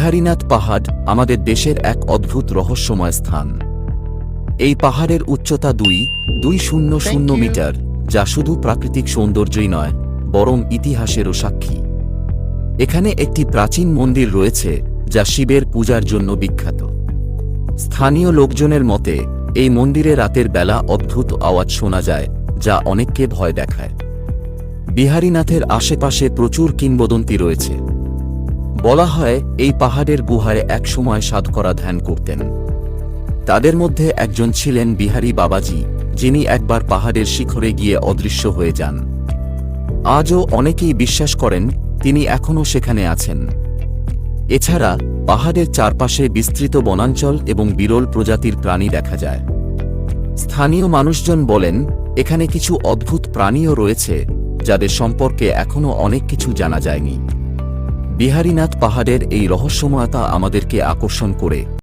বিহারীনাথ পাহাড় আমাদের দেশের এক অদ্ভুত রহস্যময় স্থান। এই পাহাড়ের উচ্চতা 2,200 মিটার, যা শুধু প্রাকৃতিক সৌন্দর্যই নয়, বরং ইতিহাসেরও সাক্ষী। এখানে একটি প্রাচীন মন্দির রয়েছে যা শিবের পূজার জন্য বিখ্যাত। স্থানীয় লোকজনের মতে এই মন্দিরে রাতের বেলা অদ্ভুত আওয়াজ শোনা যায়, যা অনেককে ভয় দেখায়। বিহারীনাথের আশেপাশে প্রচুর কিংবদন্তি রয়েছে। বলা হয় এই পাহাড়ের গুহায় একসময় সাধকরা ধ্যান করতেন। তাদের মধ্যে একজন ছিলেন বিহারী বাবাজি, যিনি একবার পাহাড়ের শিখরে গিয়ে অদৃশ্য হয়ে যান। আজও অনেকেই বিশ্বাস করেন তিনি এখনও সেখানে আছেন। এছাড়া পাহাড়ের চারপাশে বিস্তৃত বনাঞ্চল এবং বিরল প্রজাতির প্রাণী দেখা যায়। স্থানীয় মানুষজন বলেন এখানে কিছু অদ্ভুত প্রাণীও রয়েছে যাদের সম্পর্কে এখনও অনেক কিছু জানা যায়নি। বিহারীনাথ পাহাড়ের এই রহস্যময়তা আমাদেরকে আকর্ষণ করে।